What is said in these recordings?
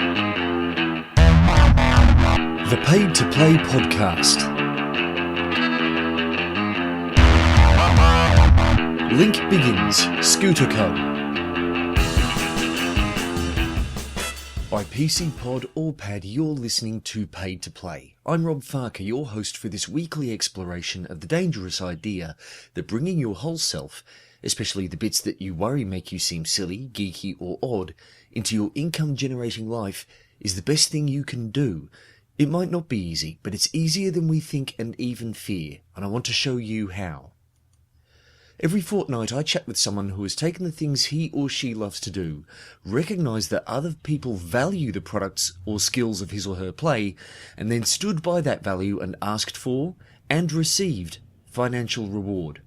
The Paid to Play podcast. Linc Biggins of ScootaCo. By PC Pod or Pad, you're listening to Paid to Play. I'm Rob Farker, your host for this weekly exploration of the dangerous idea that bringing your whole self, especially the bits that you worry make you seem silly, geeky or odd, into your income-generating life is the best thing you can do. It might not be easy, but it's easier than we think and even fear, and I want to show you how. Every fortnight I chat with someone who has taken the things he or she loves to do, recognised that other people value the products or skills of his or her play, and then stood by that value and asked for, and received, financial reward.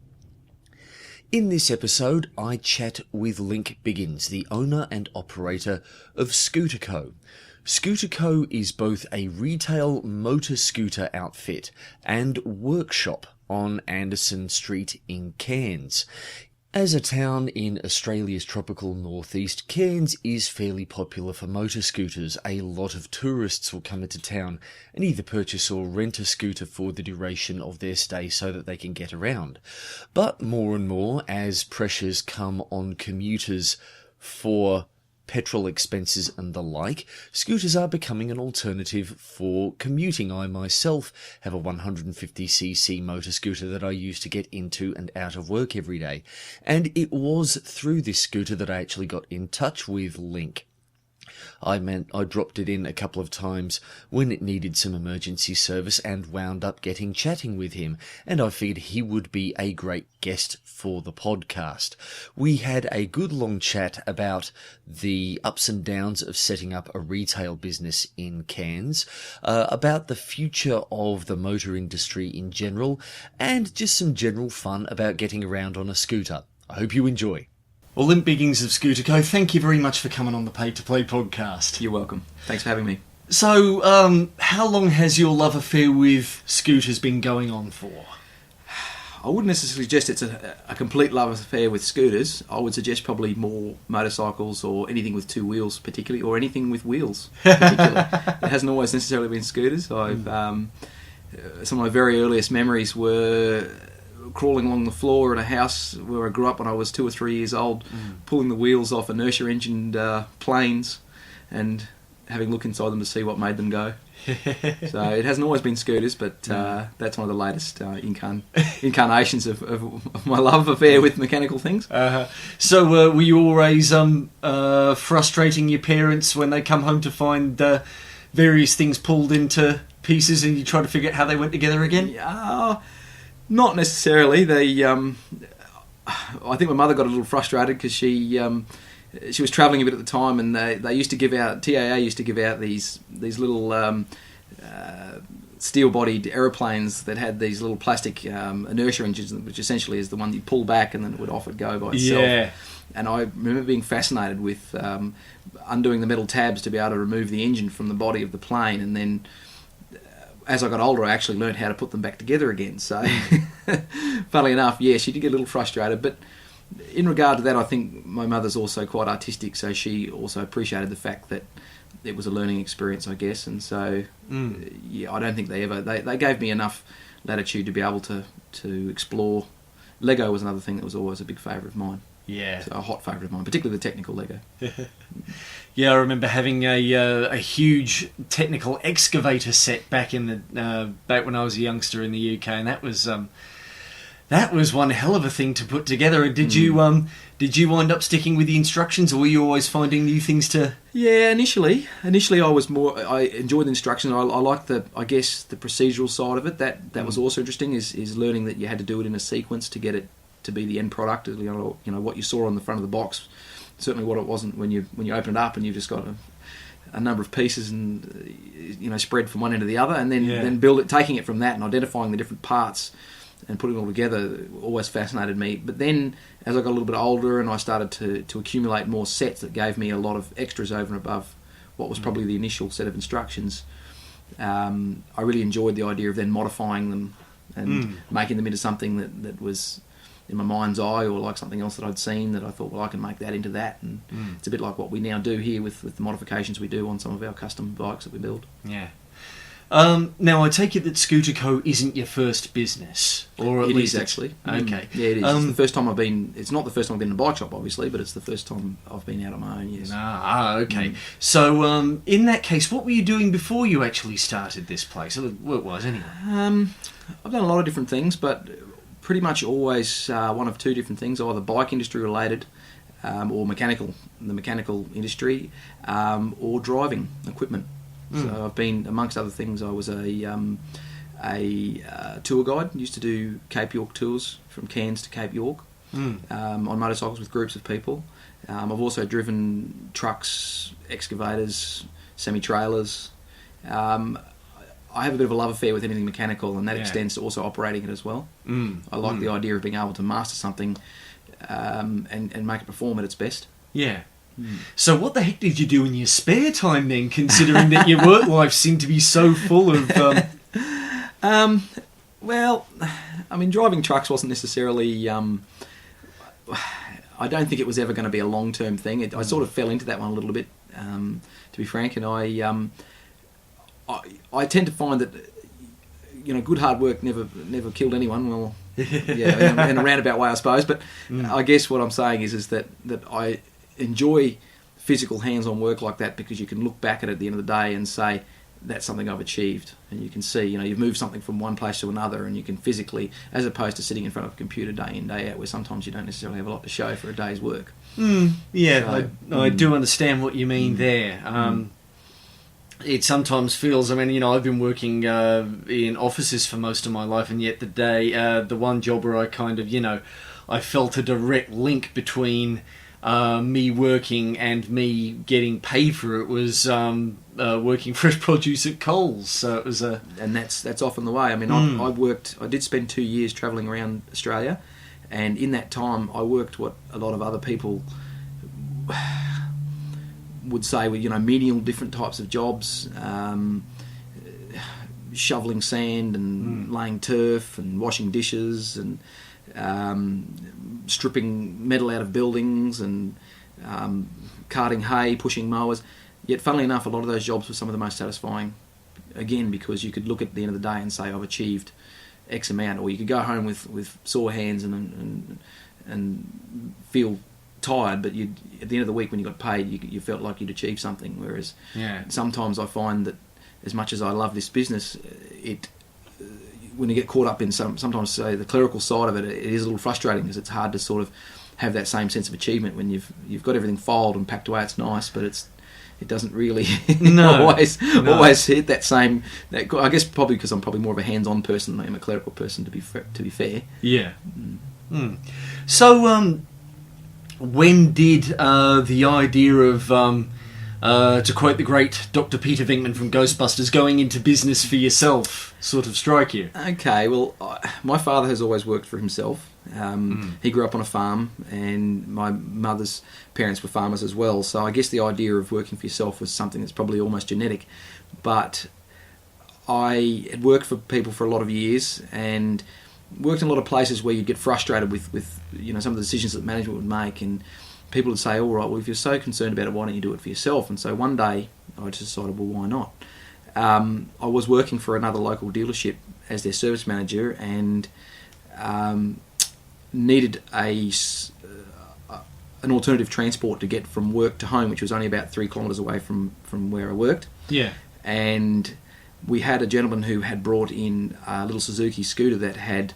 In this episode, I chat with Linc Biggins, the owner and operator of ScootaCo. ScootaCo is both a retail motor scooter outfit and workshop on Anderson Street in Cairns. As a town in Australia's tropical northeast, Cairns is fairly popular for motor scooters. A lot of tourists will come into town and either purchase or rent a scooter for the duration of their stay so that they can get around. But more and more, as pressures come on commuters for petrol expenses and the like, scooters are becoming an alternative for commuting. I myself have a 150cc motor scooter that I use to get into and out of work every day. And it was through this scooter that I actually got in touch with Linc. I dropped it in a couple of times when it needed some emergency service and wound up chatting with him, and I figured he would be a great guest for the podcast. We had a good long chat about the ups and downs of setting up a retail business in Cairns, about the future of the motor industry in general, and just some general fun about getting around on a scooter. I hope you enjoy. Well, Linc Biggins of ScootaCo, thank you very much for coming on the Paid to Play podcast. You're welcome. Thanks for having me. So, how long has your love affair with scooters been going on for? I wouldn't necessarily suggest it's a complete love affair with scooters. I would suggest probably more motorcycles or anything with two wheels particularly, or anything with wheels particularly. It hasn't always necessarily been scooters. Some of my very earliest memories were crawling along the floor at a house where I grew up when I was 2 or 3 years old, pulling the wheels off inertia-engined planes and having a look inside them to see what made them go. So it hasn't always been scooters, but that's one of the latest incarnations of my love affair with mechanical things. So were you always frustrating your parents when they come home to find various things pulled into pieces and you try to figure out how they went together again? Not necessarily. I think my mother got a little frustrated because she was travelling a bit at the time, and they used to give out, TAA used to give out these little steel-bodied aeroplanes that had these little plastic inertia engines, which essentially is the one you pull back and then it would off it go by itself. Yeah. And I remember being fascinated with undoing the metal tabs to be able to remove the engine from the body of the plane, and then as I got older, I actually learned how to put them back together again. So, funnily enough, yeah, she did get a little frustrated. But in regard to that, I think my mother's also quite artistic, so she also appreciated the fact that it was a learning experience, I guess. And so, yeah, I don't think they gave me enough latitude to be able to explore. Lego was another thing that was always a big favourite of mine. Yeah, so a hot favourite of mine, particularly the technical Lego. Yeah, I remember having a huge technical excavator set back in the back when I was a youngster in the UK, and that was one hell of a thing to put together. Did you wind up sticking with the instructions, or were you always finding new things to? Yeah, initially I enjoyed the instructions. I liked the procedural side of it. That was also interesting. Is learning that you had to do it in a sequence to get it to be the end product. You know what you saw on the front of the box. Certainly what it wasn't when you open it up and you've just got a number of pieces and spread from one end to the other, and then build it, taking it from that and identifying the different parts and putting it all together always fascinated me. But then as I got a little bit older and I started to accumulate more sets that gave me a lot of extras over and above what was probably the initial set of instructions, I really enjoyed the idea of then modifying them and making them into something that was in my mind's eye, or like something else that I'd seen that I thought, well, I can make that into that. And it's a bit like what we now do here with the modifications we do on some of our custom bikes that we build. Yeah. Now, I take it that ScootaCo isn't your first business, or at least is actually. Okay. Yeah, it is. It's the first time I've been. It's not the first time I've been in a bike shop, obviously, but it's the first time I've been out on my own. Yes. Okay. So, in that case, what were you doing before you actually started this place, work-wise, anyway? I've done a lot of different things, but pretty much always one of two different things: either bike industry related, or the mechanical industry, or driving equipment. So I've been, amongst other things, I was a tour guide. Used to do Cape York tours from Cairns to Cape York on motorcycles with groups of people. I've also driven trucks, excavators, semi-trailers. I have a bit of a love affair with anything mechanical, and that extends to also operating it as well. I like the idea of being able to master something and make it perform at its best. Yeah. So what the heck did you do in your spare time then, considering that your work life seemed to be so full of... Well, I mean, driving trucks wasn't necessarily... I don't think it was ever going to be a long-term thing. I sort of fell into that one a little bit, to be frank, and I tend to find that, good hard work never killed anyone. Well, yeah, in a roundabout way, I suppose. But I guess what I'm saying is that I enjoy physical hands-on work like that, because you can look back at the end of the day and say, that's something I've achieved. And you can see, you've moved something from one place to another, and you can physically, as opposed to sitting in front of a computer day in, day out, where sometimes you don't necessarily have a lot to show for a day's work. Yeah, so, I do understand what you mean there. It sometimes feels, I've been working in offices for most of my life, and yet the one job where I kind of, I felt a direct link between me working and me getting paid for it was working fresh produce at Coles. So it was and that's often the way. I mean, I did spend 2 years travelling around Australia, and in that time I worked what a lot of other people would say were menial different types of jobs, shoveling sand and laying turf and washing dishes and stripping metal out of buildings and carting hay, pushing mowers. Yet, funnily enough, a lot of those jobs were some of the most satisfying, again, because you could look at the end of the day and say, I've achieved X amount, or you could go home with sore hands and feel tired, but at the end of the week when you got paid, you felt like you'd achieved something. Whereas sometimes I find that as much as I love this business, when you get caught up in sometimes say the clerical side of it, it is a little frustrating, because it's hard to sort of have that same sense of achievement when you've got everything filed and packed away. It's nice, but it doesn't really always hit that same. I guess probably because I'm probably more of a hands-on person than I'm a clerical person. To be fair. Yeah. So when did the idea of to quote the great Dr. Peter Venkman from Ghostbusters, going into business for yourself sort of strike you? Okay, well, my father has always worked for himself. He grew up on a farm, and my mother's parents were farmers as well. So I guess the idea of working for yourself was something that's probably almost genetic. But I had worked for people for a lot of years, and worked in a lot of places where you'd get frustrated with some of the decisions that management would make, and people would say, all right, well, if you're so concerned about it, why don't you do it for yourself? And so one day I just decided, well, why not? I was working for another local dealership as their service manager, and needed an alternative transport to get from work to home, which was only about 3 kilometres away from where I worked. Yeah. And we had a gentleman who had brought in a little Suzuki scooter that had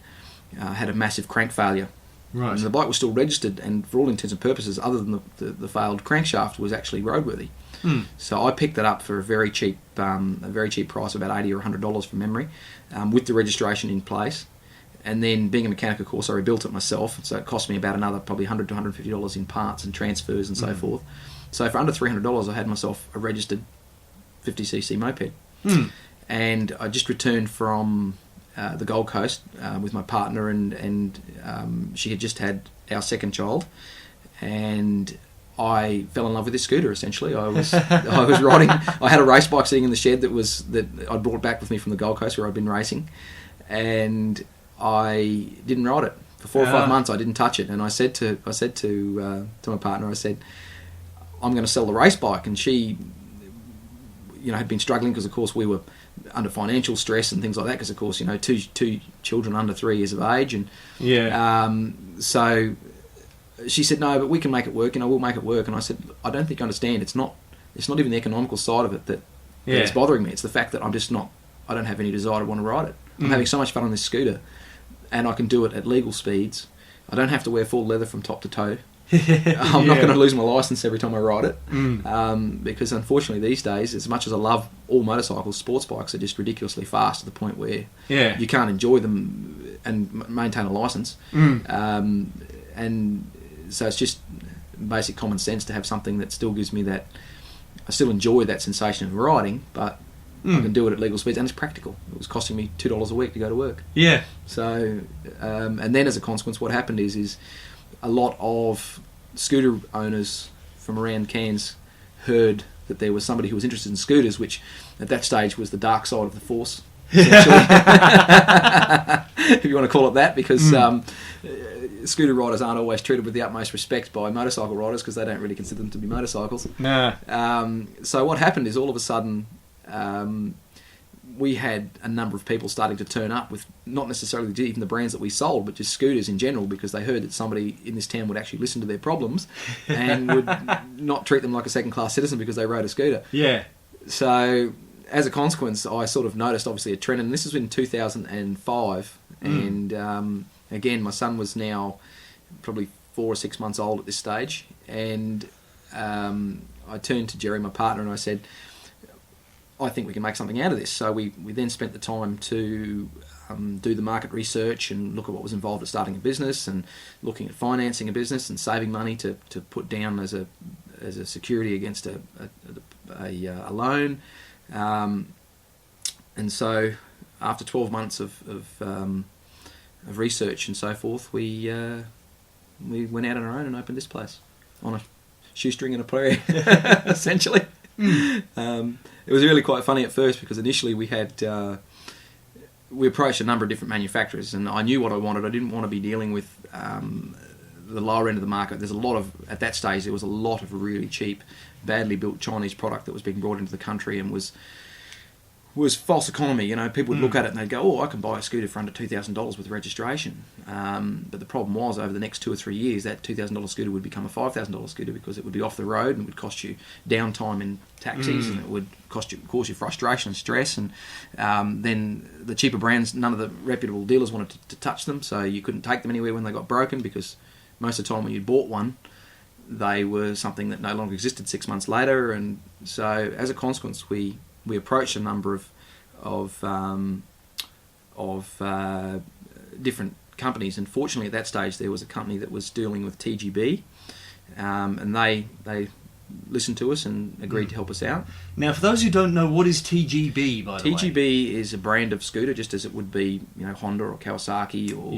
a massive crank failure. Right. And the bike was still registered, and for all intents and purposes, other than the failed crankshaft, was actually roadworthy. So I picked it up for a very cheap price, about $80 or $100 from memory, with the registration in place. And then, being a mechanic, of course, I rebuilt it myself, so it cost me about another probably $100 to $150 in parts and transfers and so forth. So for under $300, I had myself a registered 50cc moped. And I just returned from the Gold Coast with my partner, and she had just had our second child, and I fell in love with this scooter. Essentially, I was riding. I had a race bike sitting in the shed that I'd brought back with me from the Gold Coast where I'd been racing, and I didn't ride it For 4 or 5 months, I didn't touch it, and I said to my partner, I said, I'm going to sell the race bike, and she, had been struggling because, of course, we were under financial stress and things like that. Because, of course, two children under 3 years of age, and so she said, no, but we can make it work. We'll make it work. And I said, I don't think you understand. It's not even the economical side of it that it's bothering me. It's the fact that I don't have any desire to want to ride it. I'm having so much fun on this scooter, and I can do it at legal speeds. I don't have to wear full leather from top to toe. I'm not going to lose my license every time I ride it, because unfortunately these days, as much as I love all motorcycles, sports bikes are just ridiculously fast to the point where you can't enjoy them and maintain a license. And so it's just basic common sense to have something that still gives me that. I still enjoy that sensation of riding, but I can do it at legal speeds, and it's practical. It was costing me $2 a week to go to work. Yeah. So, and then as a consequence, what happened is a lot of scooter owners from around Cairns heard that there was somebody who was interested in scooters, which at that stage was the dark side of the force, essentially. If you want to call it that, because scooter riders aren't always treated with the utmost respect by motorcycle riders because they don't really consider them to be motorcycles. No. So what happened is all of a sudden we had a number of people starting to turn up with not necessarily even the brands that we sold, but just scooters in general, because they heard that somebody in this town would actually listen to their problems and would not treat them like a second-class citizen because they rode a scooter. Yeah. So as a consequence, I sort of noticed obviously a trend, and this was in 2005, and again, my son was now probably 4 or 6 months old at this stage, and I turned to Jerry, my partner, and I said, I think we can make something out of this. So we then spent the time to do the market research and look at what was involved at starting a business, and looking at financing a business and saving money to put down as a security against a loan. And so after 12 months of research and so forth, we went out on our own and opened this place on a shoestring and a prairie, essentially. It was really quite funny at first, because initially we approached a number of different manufacturers, and I knew what I wanted. I didn't want to be dealing with the lower end of the market. At that stage there was a lot of really cheap, badly built Chinese product that was being brought into the country and was false economy. People would look at it and they'd go, oh, I can buy a scooter for under $2,000 with registration. But the problem was, over the next 2 or 3 years, that $2,000 scooter would become a $5,000 scooter, because it would be off the road and it would cost you downtime in taxis, and it would cause you frustration and stress. And then the cheaper brands, none of the reputable dealers wanted to touch them, so you couldn't take them anywhere when they got broken, because most of the time when you bought one, they were something that no longer existed 6 months later. And so as a consequence, we approached a number of different companies, and fortunately at that stage there was a company that was dealing with TGB, and they listened to us and agreed to help us out. Now, for those who don't know, what is TGB, by the way? TGB is a brand of scooter, just as it would be, Honda or Kawasaki or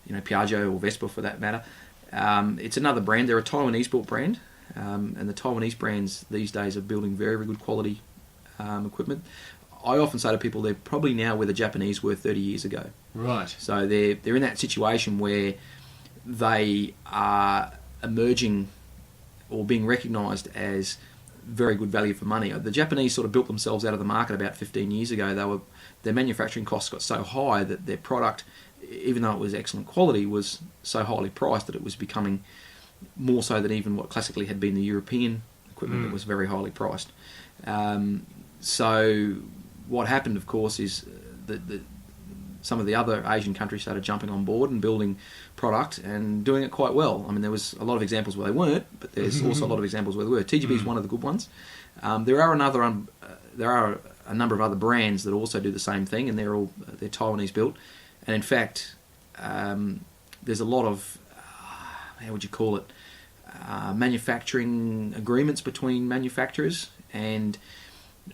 Piaggio or Vespa for that matter. It's another brand. They're a Taiwanese-built brand. And the Taiwanese brands these days are building very, very good quality equipment. I often say to people, they're probably now where the Japanese were 30 years ago. Right. So they're in that situation where they are emerging or being recognised as very good value for money. The Japanese sort of built themselves out of the market about 15 years ago. Their manufacturing costs got so high that their product, even though it was excellent quality, was so highly priced that it was becoming more so than even what classically had been the European equipment that was very highly priced. So what happened, of course, is that some of the other Asian countries started jumping on board and building product and doing it quite well. I mean, there was a lot of examples where they weren't, but there's also a lot of examples where they were. TGB is one of the good ones. There are a number of other brands that also do the same thing, and they're Taiwanese built. And in fact, there's a lot of how would you call it, manufacturing agreements between manufacturers, and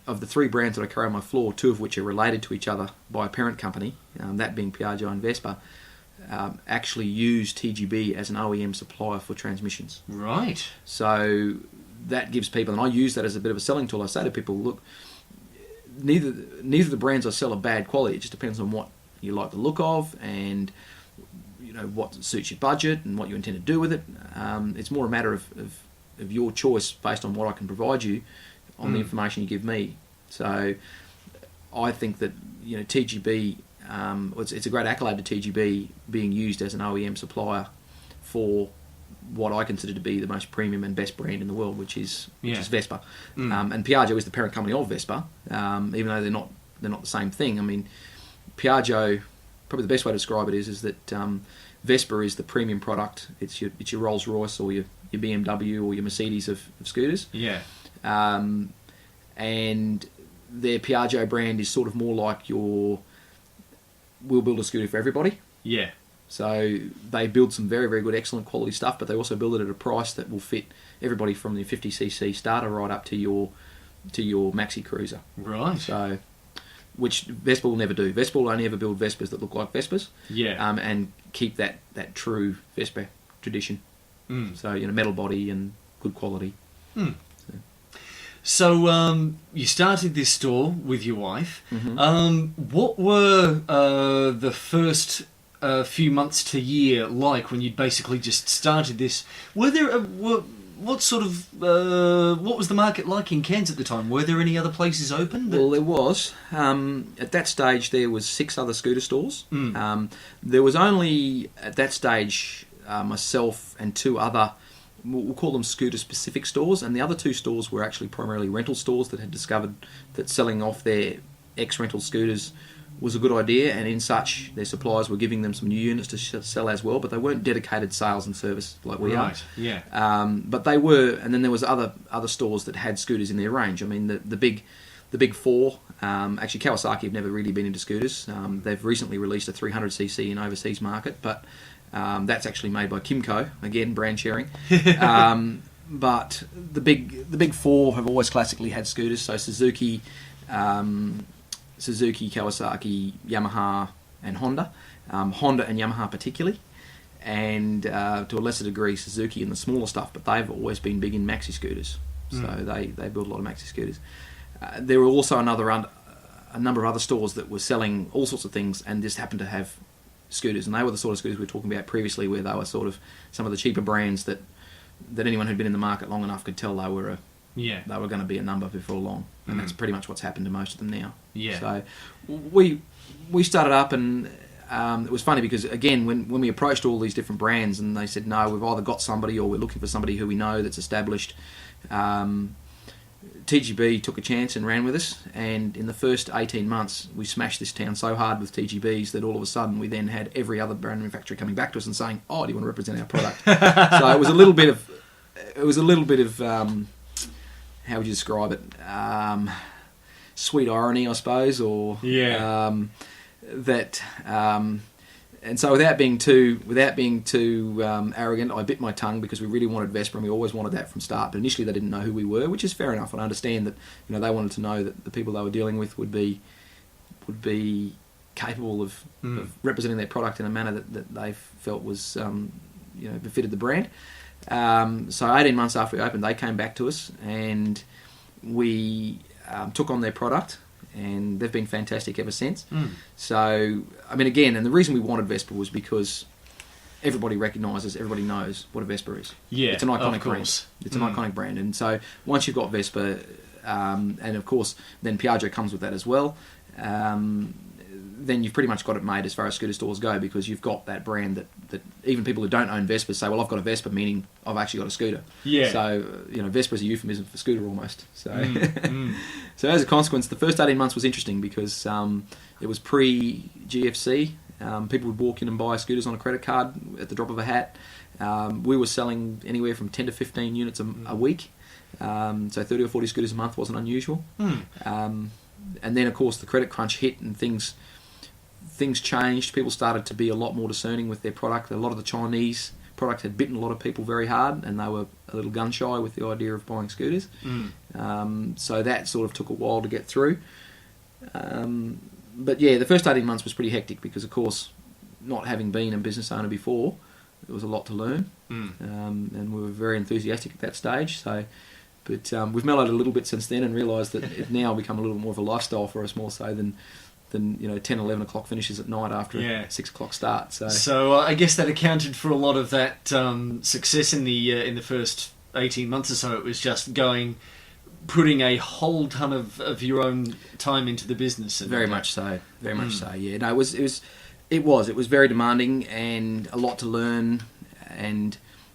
of the 3 brands that I carry on my floor, 2 of which are related to each other by a parent company, that being Piaggio and Vespa, actually use TGB as an OEM supplier for transmissions. Right. So that gives people, and I use that as a bit of a selling tool. I say to people, look, neither of the brands I sell are bad quality. It just depends on what you like the look of, and what suits your budget and what you intend to do with it. It's more a matter of your choice based on what I can provide you on the information you give me. So I think that TGB, it's a great accolade to TGB being used as an OEM supplier for what I consider to be the most premium and best brand in the world, which is Vespa. And Piaggio is the parent company of Vespa, even though they're not the same thing. I mean, Piaggio, probably the best way to describe it is that Vespa is the premium product. It's your Rolls Royce or your BMW or your Mercedes of scooters. Yeah. And their Piaggio brand is sort of more like your we'll build a scooter for everybody. Yeah. So they build some very, very good, excellent quality stuff, but they also build it at a price that will fit everybody from the 50cc starter right up to your maxi cruiser. Right. So, which Vespa will never do. Vespa will only ever build Vespas that look like Vespas. Yeah. And keep that true Vespa tradition. So, metal body and good quality. So you started this store with your wife. What were the first few months to year like when you'd basically just started this? Were there what was the market like in Cairns at the time? Were there any other places open? Well, there was. At that stage, there was 6 other scooter stores. There was only, at that stage, myself and 2 other, we'll call them scooter-specific stores, and the other 2 stores were actually primarily rental stores that had discovered that selling off their ex-rental scooters was a good idea, and in such, their suppliers were giving them some new units to sell as well, but they weren't dedicated sales and service like we are. Right, yeah. But they were, and then there was other stores that had scooters in their range. I mean, the big 4, actually Kawasaki have never really been into scooters. They've recently released a 300cc in overseas market, but that's actually made by Kimco, again, brand sharing. But the big 4 have always classically had scooters, so Suzuki, Kawasaki, Yamaha, and Honda. Honda and Yamaha particularly, and to a lesser degree Suzuki in the smaller stuff, but they've always been big in maxi scooters. So they build a lot of maxi scooters. There were also a number of other stores that were selling all sorts of things and just happened to have scooters, and they were the sort of scooters we were talking about previously, where they were sort of some of the cheaper brands that anyone who'd been in the market long enough could tell they were going to be a number before long, and that's pretty much what's happened to most of them now. Yeah. So we started up, and it was funny because again, when we approached all these different brands, and they said no, we've either got somebody or we're looking for somebody who we know that's established. TGB took a chance and ran with us, and in the first 18 months we smashed this town so hard with TGBs that all of a sudden we then had every other brand manufacturer coming back to us and saying, oh, do you want to represent our product? So it was a little bit of how would you describe it, sweet irony, I suppose, or and so without being too arrogant, I bit my tongue because we really wanted Vespa, and we always wanted that from start. But initially, they didn't know who we were, which is fair enough. And I understand that they wanted to know that the people they were dealing with would be capable of representing their product in a manner that they felt was befitted the brand. So 18 months after we opened, they came back to us, and we took on their product. And they've been fantastic ever since. So, I mean, again, and the reason we wanted Vespa was because everybody knows what a Vespa is. Yeah, it's an iconic brand. It's an iconic brand. And so, once you've got Vespa, and of course, then Piaggio comes with that as well, then you've pretty much got it made as far as scooter stores go, because you've got that brand that even people who don't own Vespa say, well, I've got a Vespa, meaning I've actually got a scooter. Yeah. So, Vespa is a euphemism for scooter almost. So, so as a consequence, the first 18 months was interesting because it was pre-GFC. People would walk in and buy scooters on a credit card at the drop of a hat. We were selling anywhere from 10 to 15 units a week. So 30 or 40 scooters a month wasn't unusual. And then, of course, the credit crunch hit and things changed. People started to be a lot more discerning with their product. A lot of the Chinese product had bitten a lot of people very hard, and they were a little gun shy with the idea of buying scooters. So that sort of took a while to get through. But yeah, the first 18 months was pretty hectic because, of course, not having been a business owner before, there was a lot to learn. And we were very enthusiastic at that stage. So, but we've mellowed a little bit since then and realised that it's now become a little more of a lifestyle for us, more so than than 10, 11 o'clock finishes at night after a 6 o'clock start. So I guess that accounted for a lot of that success in the first 18 months or so. It was just putting a whole ton of your own time into the business. Very much so. Yeah, no, it was very demanding and a lot to learn,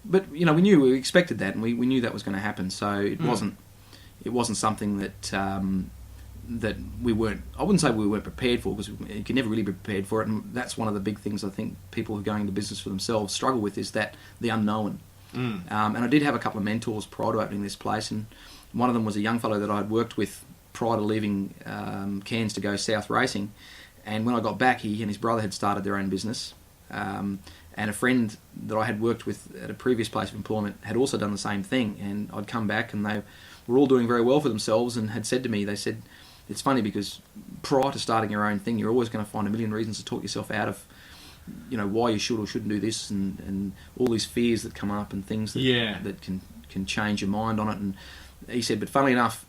but we expected that, and we knew that was going to happen. So it wasn't something that we weren't. I wouldn't say we weren't prepared for, because you can never really be prepared for it, and that's one of the big things I think people who are going into business for themselves struggle with, is that the unknown. And I did have a couple of mentors prior to opening this place, and one of them was a young fellow that I had worked with prior to leaving Cairns to go south racing. And when I got back, he and his brother had started their own business. And a friend that I had worked with at a previous place of employment had also done the same thing. And I'd come back and they were all doing very well for themselves, and had said to me, they said, it's funny because prior to starting your own thing, you're always going to find a million reasons to talk yourself out of why you should or shouldn't do this, and all these fears that come up and things that can change your mind on it. And he said, but funnily enough,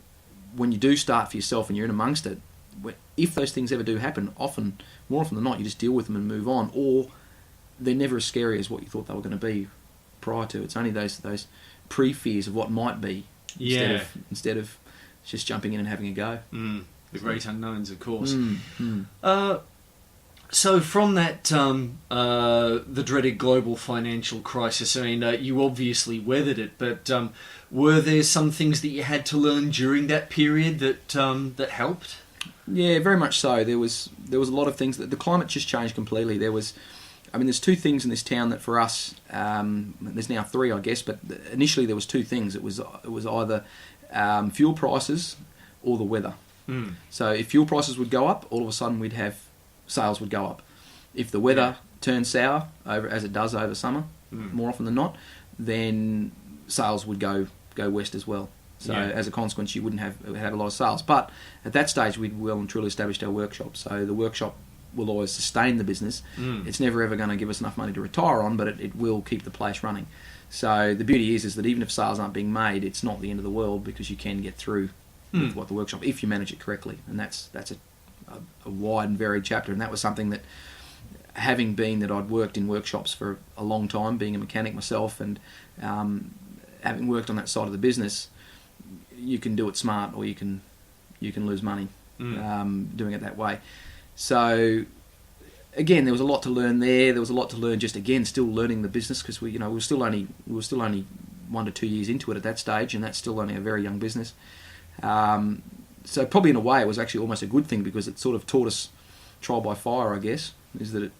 when you do start for yourself and you're in amongst it, if those things ever do happen, more often than not, you just deal with them and move on, or they're never as scary as what you thought they were going to be prior to. It's only those pre-fears of what might be, instead of just jumping in and having a go. The great unknowns, of course. So from that, the dreaded global financial crisis, I mean, you obviously weathered it, but were there some things that you had to learn during that period that helped? Yeah, very much so. There was a lot of things. The climate just changed completely. There's two things in this town that for us, there's now three, I guess, but initially there was two things. It was either fuel prices or the weather. So if fuel prices would go up, all of a sudden sales would go up. If the weather turned sour, as it does over summer, more often than not, then sales would go west as well. So as a consequence, you wouldn't have a lot of sales. But at that stage, we'd well and truly established our workshop. So the workshop will always sustain the business. It's never ever going to give us enough money to retire on, but it will keep the place running. So the beauty is that even if sales aren't being made, it's not the end of the world, because you can get through with the workshop if you manage it correctly. And that's a wide and varied chapter. And that was something that, having been that I'd worked in workshops for a long time, being a mechanic myself, and having worked on that side of the business, you can do it smart, or you can lose money doing it that way. So again, there was a lot to learn there. There was a lot to learn just still learning the business, because we were still only 1 to 2 years into it at that stage, and that's still only a very young business. So probably in a way it was actually almost a good thing, because it sort of taught us trial by fire, I guess, is that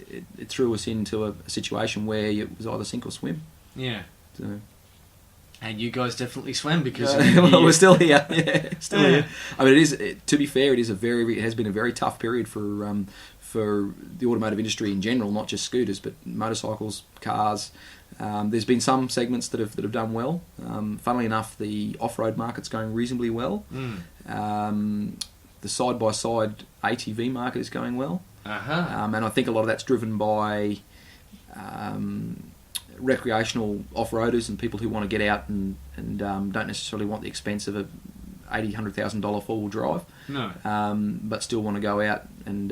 it threw us into a situation where it was either sink or swim. Yeah. So. And you guys definitely swam, because we're still here. Yeah, still here. I mean, to be fair, it has been a very tough period for the automotive industry in general, not just scooters, but motorcycles, cars. There's been some segments that have done well. Funnily enough, the off-road market's going reasonably well. The side-by-side ATV market is going well. And I think a lot of that's driven by recreational off-roaders and people who want to get out and don't necessarily want the expense of a $80,000-$100,000 four-wheel drive. No. But still want to go out and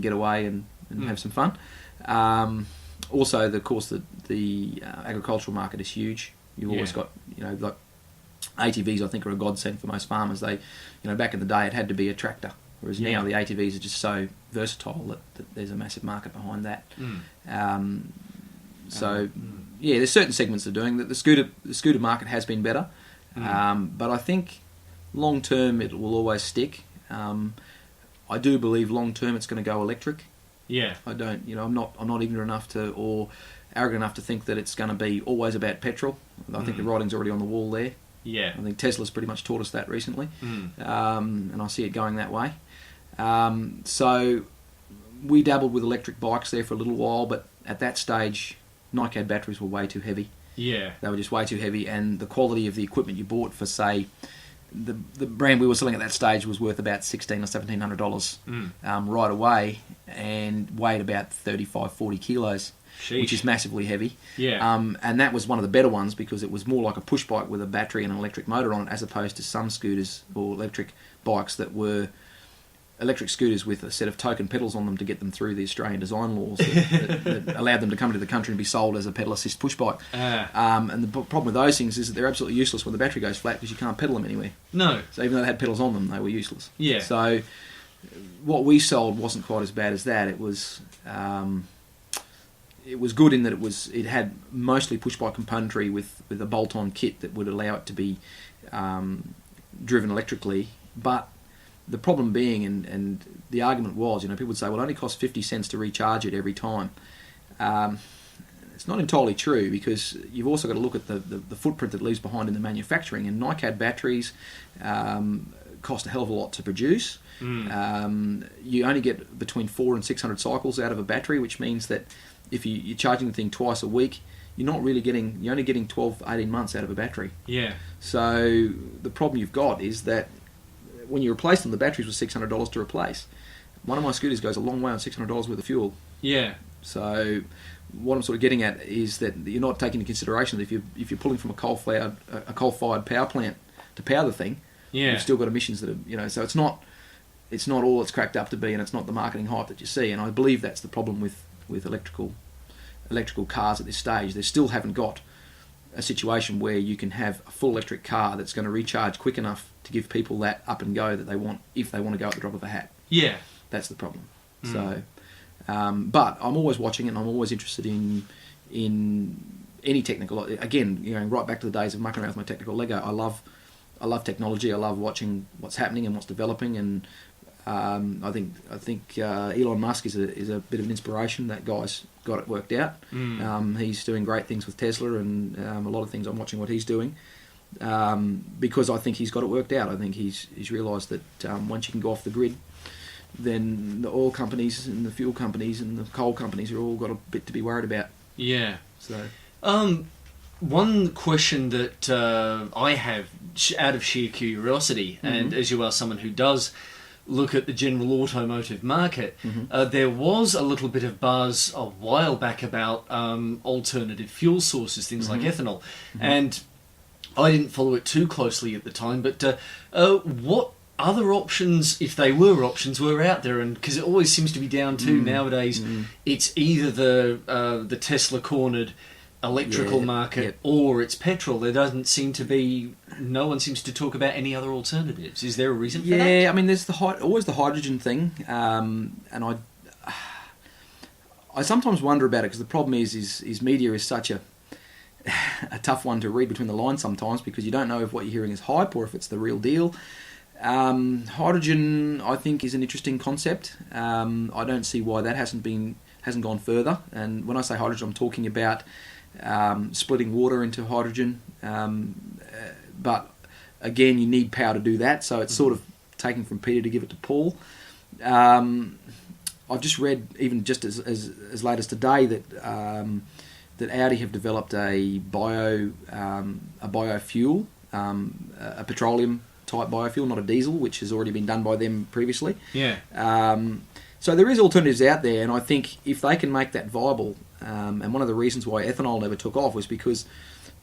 get away and have some fun. Also, of course, the agricultural market is huge. You've always got, like ATVs, I think, are a godsend for most farmers. They, back in the day, it had to be a tractor, whereas now the ATVs are just so versatile that there's a massive market behind that. There's certain segments that are doing that. The scooter market has been better, but I think long term it will always stick. I do believe long term it's going to go electric. Yeah. I don't. I'm not ignorant enough or arrogant enough to think that it's going to be always about petrol. I think the writing's already on the wall there. Yeah. I think Tesla's pretty much taught us that recently, and I see it going that way. So we dabbled with electric bikes there for a little while, but at that stage, NiCad batteries were way too heavy. Yeah. They were just way too heavy, and the quality of the equipment you bought for, say, the brand we were selling at that stage was worth about $1,600 or $1,700 right away, and weighed about 35-40 kilos. Sheesh. Which is massively heavy. Yeah. And that was one of the better ones, because it was more like a push bike with a battery and an electric motor on it, as opposed to some scooters or electric bikes that were electric scooters with a set of token pedals on them to get them through the Australian design laws that allowed them to come into the country and be sold as a pedal assist push bike. And the problem with those things is that they're absolutely useless when the battery goes flat because you can't pedal them anywhere. No. So even though they had pedals on them, they were useless. Yeah. So what we sold wasn't quite as bad as that. It was good in that it had mostly push bike componentry with a bolt-on kit that would allow it to be driven electrically, but the problem being, and the argument was, people would say, well, it only costs 50 cents to recharge it every time. It's not entirely true, because you've also got to look at the footprint that leaves behind in the manufacturing, and NiCad batteries cost a hell of a lot to produce. You only get between 400 and 600 cycles out of a battery, which means that if you're charging the thing twice a week, you're only getting 12, 18 months out of a battery. Yeah. So the problem you've got is that when you replace them, the batteries were $600 to replace. One of my scooters goes a long way on $600 worth of fuel. Yeah. So what I'm sort of getting at is that you're not taking into consideration that if you're pulling from a coal-fired power plant to power the thing, you've still got emissions that are, so it's not all it's cracked up to be, and it's not the marketing hype that you see. And I believe that's the problem with electrical cars at this stage. They still haven't got a situation where you can have a full electric car that's going to recharge quick enough to give people that up and go that they want, if they want to go at the drop of a hat. Yeah. That's the problem. So, but I'm always watching it, and I'm always interested in any technical. Again, right back to the days of mucking around with my technical Lego. I love technology. I love watching what's happening and what's developing, and I think Elon Musk is a bit of an inspiration. That guy's got it worked out. He's doing great things with Tesla, and a lot of things I'm watching what he's doing, because I think he's got it worked out. I think he's realised that once you can go off the grid, then the oil companies and the fuel companies and the coal companies are all got a bit to be worried about. Yeah. So, one question that I have out of sheer curiosity, and as you are someone who does look at the general automotive market, there was a little bit of buzz a while back about alternative fuel sources, things like ethanol, and I didn't follow it too closely at the time, but what other options, if they were options, were out there? And because it always seems to be down to nowadays, it's either the Tesla cornered electrical market or it's petrol. There doesn't seem to be, no one seems to talk about any other alternatives. Is there a reason for that? Yeah, I mean, there's always the hydrogen thing, and I sometimes wonder about it, because the problem is media is such a tough one to read between the lines sometimes, because you don't know if what you're hearing is hype or if it's the real deal. Hydrogen, I think, is an interesting concept. I don't see why that hasn't gone further. And when I say hydrogen, I'm talking about splitting water into hydrogen. But again, you need power to do that, so it's sort of taking from Peter to give it to Paul. I've just read, even just as late as today, that Audi have developed a biofuel, a petroleum type biofuel, not a diesel, which has already been done by them previously. Yeah. So there is alternatives out there, and I think if they can make that viable, and one of the reasons why ethanol never took off was because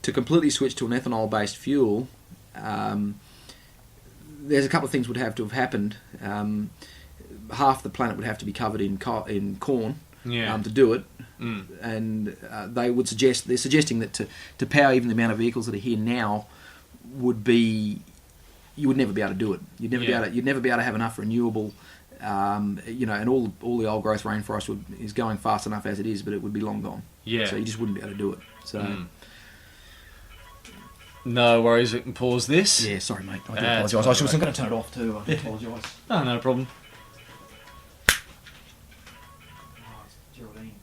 to completely switch to an ethanol-based fuel, there's a couple of things would have to have happened. Half the planet would have to be covered in corn to do it, and they're suggesting that to power even the amount of vehicles that are here now you would never be able to do it. You'd never be able to have enough renewable, and all the old growth rainforest is going fast enough as it is, but it would be long gone. Yeah. So you just wouldn't be able to do it. So. No worries, we can pause this. Yeah, sorry mate, I do apologise. I was going to turn it off too, I apologise. Oh, no problem. Geraldine.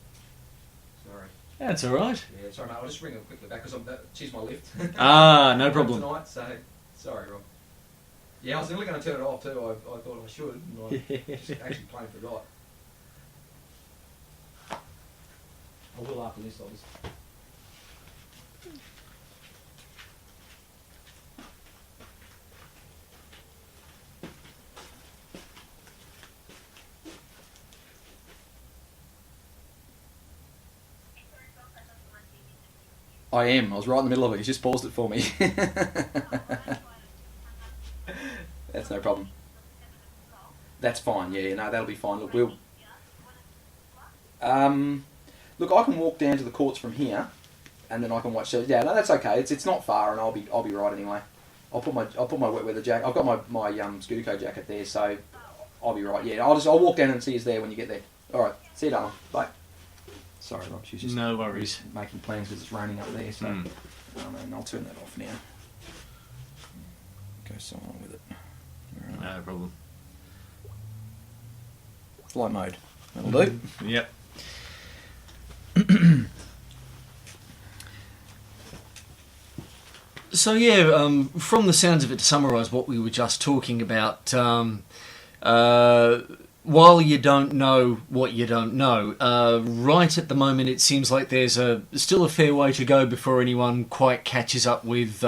Sorry. That's alright. Yeah, sorry mate, I'll just ring her quickly back, because she's my lift. No problem. Tonight, so, sorry Rob. Yeah, I was nearly going to turn it off too. I thought I should, and I just actually plain forgot. I will after this, obviously. I am. I was right in the middle of it. He's just paused it for me. That's no problem. That's fine. Yeah, no, that'll be fine. Look, we'll. Look, I can walk down to the courts from here, and then I can watch. So yeah, no, that's okay. It's not far, and I'll be right anyway. I'll put my wet weather jacket. I've got my ScootaCo jacket there, so I'll be right. Yeah, I'll walk down and see you there when you get there. All right, see you, darling. Bye. Sorry, Rob. She's just no worries. Making plans because it's raining up there. So and I'll turn that off now. Go so on with it. Right. No problem. Flight mode. That'll do. Yep. So yeah, from the sounds of it, to summarise what we were just talking about, while you don't know what you don't know, right at the moment it seems like there's still a fair way to go before anyone quite catches up with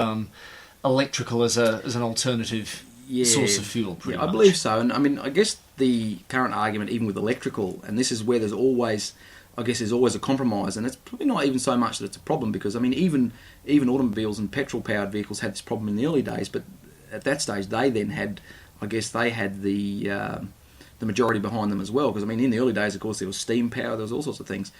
electrical as an alternative source of fuel. Pretty much. I believe so, and I mean, I guess the current argument, even with electrical, and this is where there's always a compromise, and it's probably not even so much that it's a problem, because I mean, even automobiles and petrol-powered vehicles had this problem in the early days, but at that stage they then had, I guess they had the majority behind them as well, because I mean, in the early days, of course, there was steam power, there was all sorts of things.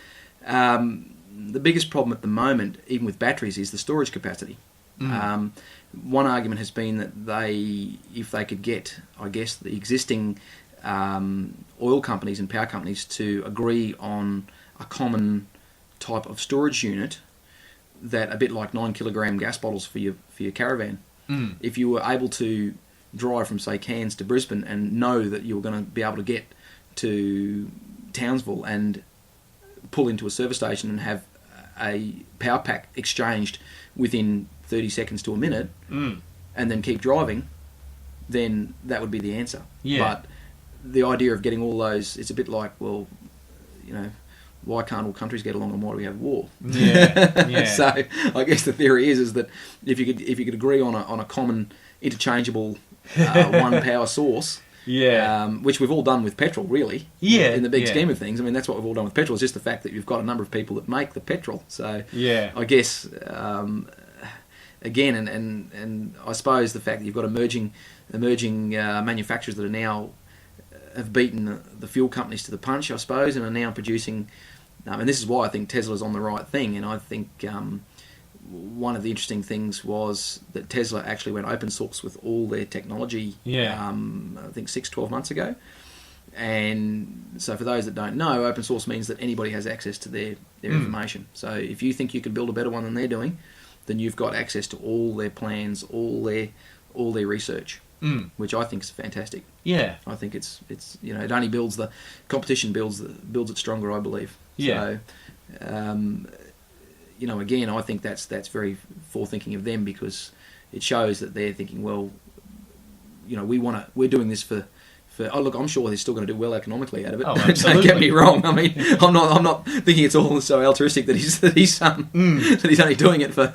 The biggest problem at the moment, even with batteries, is the storage capacity. One argument has been that if they could get, I guess, the existing oil companies and power companies to agree on a common type of storage unit, that a bit like 9 kilogram gas bottles for your caravan. If you were able to drive from, say, Cairns to Brisbane and know that you were going to be able to get to Townsville and pull into a service station and have a power pack exchanged within 30 seconds to a minute, and then keep driving, then that would be the answer. Yeah. But the idea of getting all those, it's a bit like, well, why can't all countries get along and why do we have war? Yeah. So I guess the theory is that if you could agree on a common interchangeable one power source, which we've all done with petrol, really. In the big scheme of things, I mean, that's what we've all done with petrol. It's just the fact that you've got a number of people that make the petrol. So I guess again, and I suppose the fact that you've got emerging manufacturers that are now have beaten the fuel companies to the punch, I suppose, and are now producing. And this is why I think Tesla's on the right thing. And I think one of the interesting things was that Tesla actually went open source with all their technology. I think 6-12 months ago. And so for those that don't know, open source means that anybody has access to their information. So if you think you can build a better one than they're doing, then you've got access to all their plans, all their research, which I think is fantastic. I think it's it only builds the competition, builds it stronger, I believe. So again, I think that's very forethinking of them, because it shows that they're thinking, well, we're doing this for. Oh look, I'm sure he's still going to do well economically out of it. Oh, absolutely. Don't get me wrong. I mean, I'm not thinking it's all so altruistic that he's only doing it for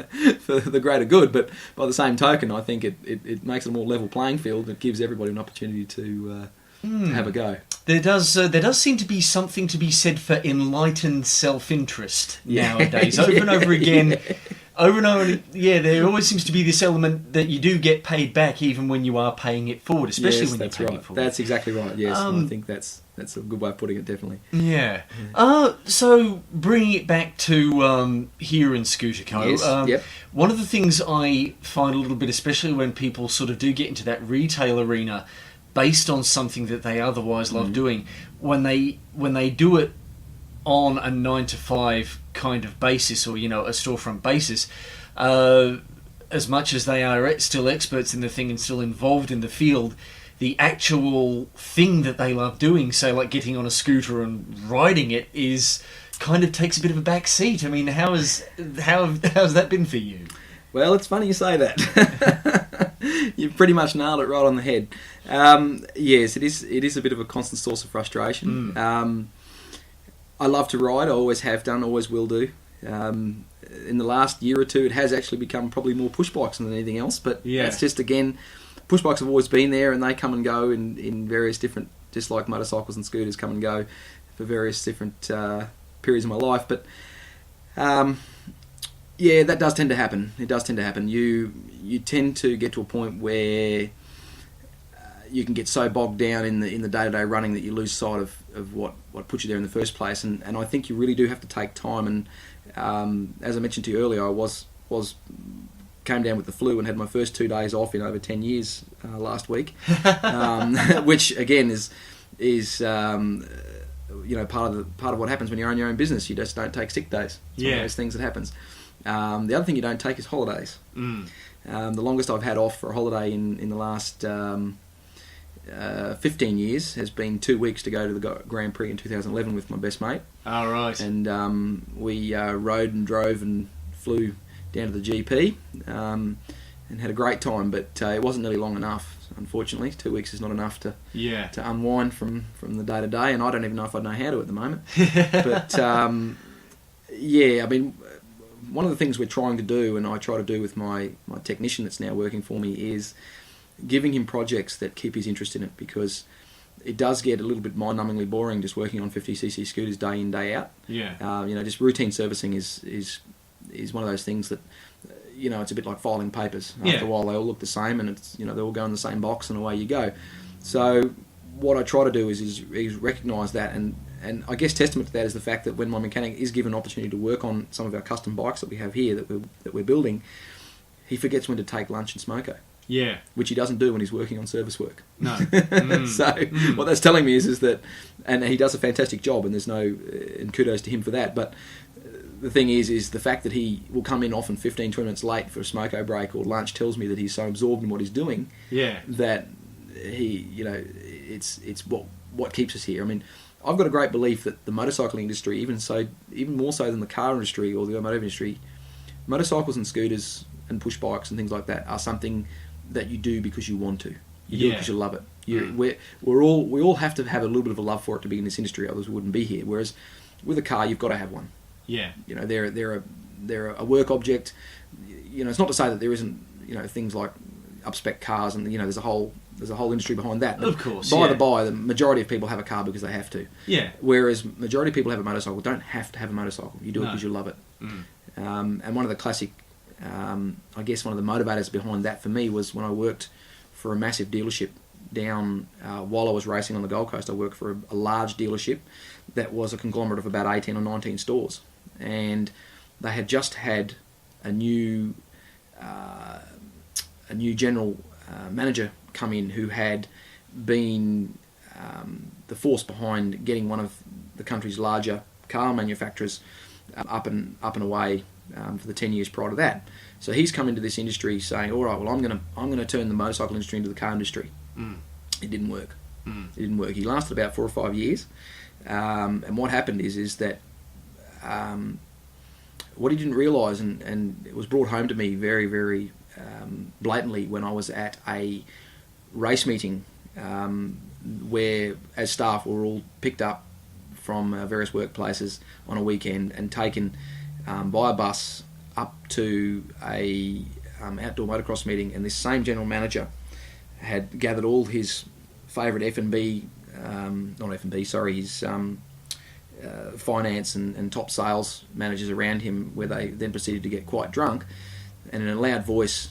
the greater good. But by the same token, I think it makes it a more level playing field. It gives everybody an opportunity to have a go. There does seem to be something to be said for enlightened self-interest nowadays. Over and over again. Over and over, there always seems to be this element that you do get paid back even when you are paying it forward, especially when you're paying it forward. That's exactly right, yes. I think that's a good way of putting it, definitely. So, bringing it back to here in ScootaCo, one of the things I find a little bit, especially when people sort of do get into that retail arena, based on something that they otherwise love doing, when they do it on a 9-to-5 kind of basis, or a storefront basis, as much as they are still experts in the thing and still involved in the field, the actual thing that they love doing, say like getting on a scooter and riding it, is kind of takes a bit of a back seat. I mean, how's that been for you? Well, it's funny you say that. You've pretty much nailed it right on the head. Yes, it is a bit of a constant source of frustration. I love to ride. I always have done, always will do. In the last year or two, it has actually become probably more push bikes than anything else. But that's just, again, push bikes have always been there, and they come and go in various different, just like motorcycles and scooters come and go for various different periods of my life. But that does tend to happen. It does tend to happen. You tend to get to a point where you can get so bogged down in the day-to-day running that you lose sight of what put you there in the first place. And I think you really do have to take time. And as I mentioned to you earlier, I came down with the flu and had my first 2 days off in over 10 years last week, which again is part of what happens when you own your own business. You just don't take sick days. It's one of those things that happens. The other thing you don't take is holidays. The longest I've had off for a holiday in the last 15 years has been 2 weeks to go to the Grand Prix in 2011 with my best mate. Oh, right. And we rode and drove and flew down to the GP and had a great time, but it wasn't nearly long enough. Unfortunately, 2 weeks is not enough to unwind from the day to day, and I don't even know if I know how to at the moment. But I mean, one of the things we're trying to do, and I try to do with my technician that's now working for me, is giving him projects that keep his interest in it, because it does get a little bit mind-numbingly boring just working on 50cc scooters day in, day out. Just routine servicing is one of those things that, it's a bit like filing papers. After a while, they all look the same, and it's they all go in the same box, and away you go. So what I try to do is recognise that, and I guess testament to that is the fact that when my mechanic is given an opportunity to work on some of our custom bikes that we have here that we're building, he forgets when to take lunch and smoko. Yeah. Which he doesn't do when he's working on service work. No. So what that's telling me is that, and he does a fantastic job, and there's and kudos to him for that, but the thing is the fact that he will come in often 15, 20 minutes late for a smoko break or lunch tells me that he's so absorbed in what he's doing that he, it's what keeps us here. I mean, I've got a great belief that the motorcycle industry, even more so than the car industry or the automotive industry, motorcycles and scooters and push bikes and things like that are something that you do because you want to. You do it because you love it. We all have to have a little bit of a love for it to be in this industry, otherwise we wouldn't be here. Whereas with a car, you've got to have one. Yeah. They're a work object. It's not to say that there isn't things like up-spec cars, and there's a whole industry behind that. But of course. The majority of people have a car because they have to. Yeah. Whereas majority of people have a motorcycle don't have to have a motorcycle. You do it because you love it. And one of the classic, I guess one of the motivators behind that for me was when I worked for a massive dealership down while I was racing on the Gold Coast. I worked for a large dealership that was a conglomerate of about 18 or 19 stores, and they had just had a new general manager come in who had been the force behind getting one of the country's larger car manufacturers up and away for the 10 years prior to that. So he's come into this industry saying, all right, well, I'm going to turn the motorcycle industry into the car industry. It didn't work. It didn't work. He lasted about 4 or 5 years, and what happened is that what he didn't realise, and it was brought home to me very, very blatantly when I was at a race meeting where, as staff, we were all picked up from various workplaces on a weekend and taken by a bus up to a outdoor motocross meeting, and this same general manager had gathered all his favourite F&B, not F&B, sorry, his finance and top sales managers around him, where they then proceeded to get quite drunk, and in a loud voice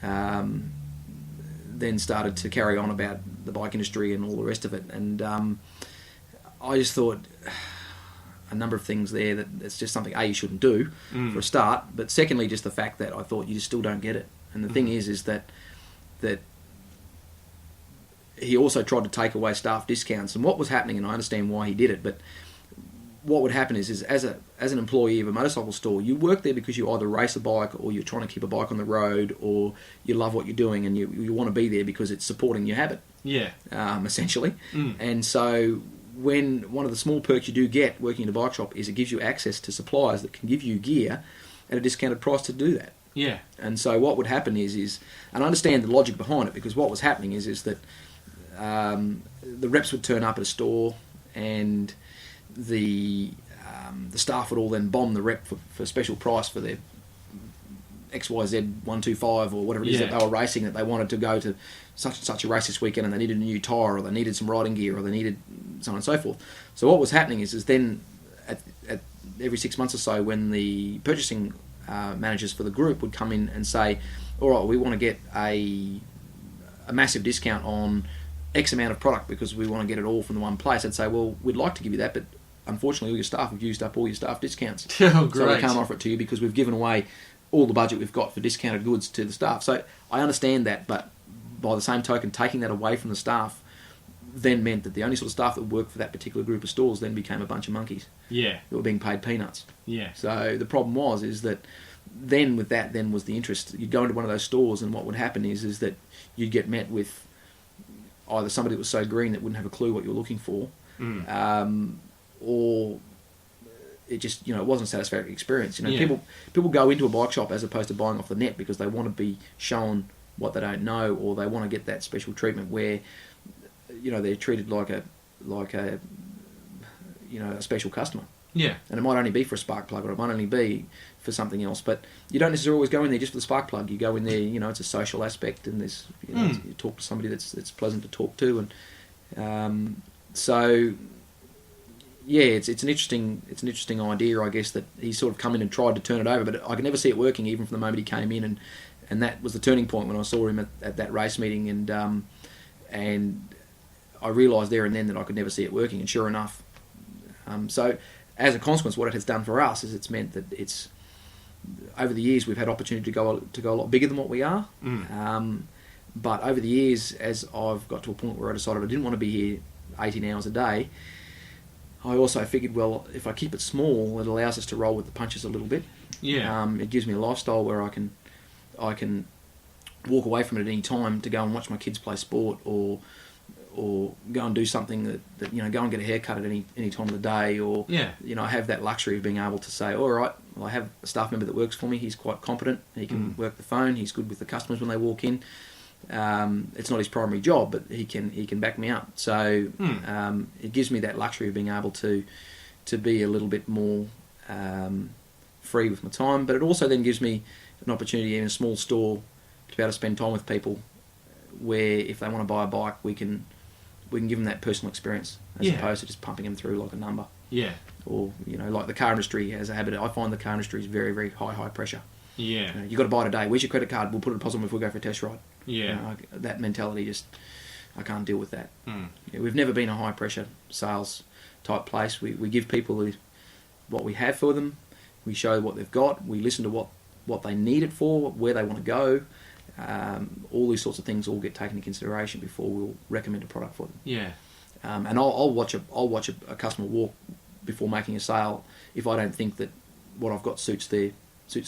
then started to carry on about the bike industry and all the rest of it. And I just thought a number of things there that it's just something you shouldn't do for a start, but secondly just the fact that I thought you just still don't get it. And the thing is that he also tried to take away staff discounts, and what was happening, and I understand why he did it, but what would happen is as an employee of a motorcycle store, you work there because you either race a bike or you're trying to keep a bike on the road, or you love what you're doing and you want to be there because it's supporting your habit. Yeah. Essentially. And so when one of the small perks you do get working in a bike shop is it gives you access to suppliers that can give you gear at a discounted price to do that. Yeah. And so what would happen is and I understand the logic behind it, because what was happening is that the reps would turn up at a store, and the staff would all then bomb the rep for special price for their XYZ 125 or whatever it is that they were racing, that they wanted to go to such and such a race this weekend, and they needed a new tyre, or they needed some riding gear, or they needed so on and so forth. So what was happening is then at every 6 months or so, when the purchasing managers for the group would come in and say, all right, we want to get a massive discount on X amount of product because we want to get it all from the one place, I'd say, well, we'd like to give you that, but unfortunately all your staff have used up all your staff discounts. Oh, great. So we can't offer it to you because we've given away all the budget we've got for discounted goods to the staff. So I understand that, but by the same token, taking that away from the staff then meant that the only sort of staff that worked for that particular group of stores then became a bunch of monkeys. Yeah. Who were being paid peanuts. Yeah. So the problem is that then with that then was the interest. You'd go into one of those stores and what would happen is that you'd get met with either somebody that was so green that wouldn't have a clue what you were looking for, or it just, it wasn't a satisfactory experience. People go into a bike shop as opposed to buying off the net because they want to be shown what they don't know, or they want to get that special treatment where they're treated like a special customer. Yeah. And it might only be for a spark plug, or it might only be for something else. But you don't necessarily always go in there just for the spark plug. You go in there, it's a social aspect, and there's you talk to somebody that's pleasant to talk to, and so yeah, it's an interesting idea, I guess, that he's sort of come in and tried to turn it over, but I could never see it working even from the moment he came in, and that was the turning point when I saw him at that race meeting, and I realised there and then that I could never see it working, and sure enough, so as a consequence, what it has done for us is it's meant that it's over the years we've had opportunity to go a lot bigger than what we are, but over the years, as I've got to a point where I decided I didn't want to be here 18 hours a day, I also figured, well, if I keep it small, it allows us to roll with the punches a little bit. Yeah. It gives me a lifestyle where I can walk away from it at any time to go and watch my kids play sport, or go and do something that go and get a haircut at any time of the day, or I have that luxury of being able to say, all right, well, I have a staff member that works for me. He's quite competent. He can work the phone. He's good with the customers when they walk in. It's not his primary job, but he can back me up. So it gives me that luxury of being able to be a little bit more free with my time. But it also then gives me an opportunity in a small store to be able to spend time with people, where if they want to buy a bike, we can give them that personal experience as opposed to just pumping them through like a number. Yeah. Or like the car industry has a habit. I find the car industry is very, very high pressure. Yeah. You've got to buy today. Where's your credit card? We'll put a deposit on if we go for a test ride. Yeah. That mentality I can't deal with that. We've never been a high pressure sales type place. We give people what we have for them. We show what they've got. We listen to what they need it for, where they want to go. All these sorts of things all get taken into consideration before we'll recommend a product for them. Yeah. And I'll watch a customer walk before making a sale if I don't think that what I've got suits their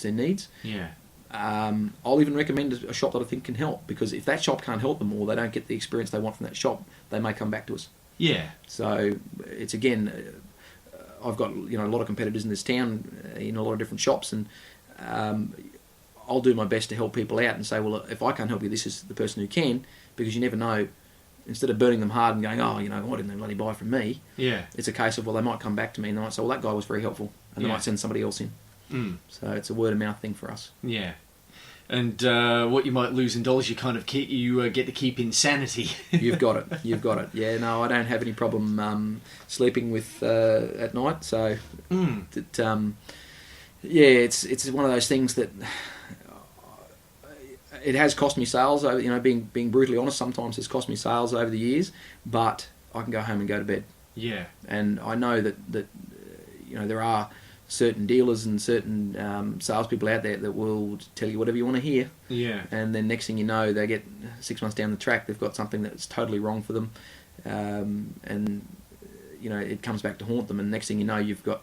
needs. Yeah. I'll even recommend a shop that I think can help, because if that shop can't help them, or they don't get the experience they want from that shop, they may come back to us. Yeah. So it's again, I've got a lot of competitors in this town in a lot of different shops, and I'll do my best to help people out and say, well, if I can't help you, this is the person who can, because you never know. Instead of burning them hard and going, why didn't they bloody buy from me? Yeah. It's a case of, well, they might come back to me and they might say, well, that guy was very helpful, and they might send somebody else in. So it's a word of mouth thing for us. Yeah. And what you might lose in dollars, you kind of get to keep in sanity. You've got it. Yeah, no, I don't have any problem sleeping with at night. So, it's one of those things that it has cost me sales. Being brutally honest, sometimes it's cost me sales over the years. But I can go home and go to bed. Yeah. And I know that there are certain dealers and certain salespeople out there that will tell you whatever you want to hear. Yeah. And then next thing you know, they get 6 months down the track, they've got something that's totally wrong for them, and it comes back to haunt them. And next thing you know, you've got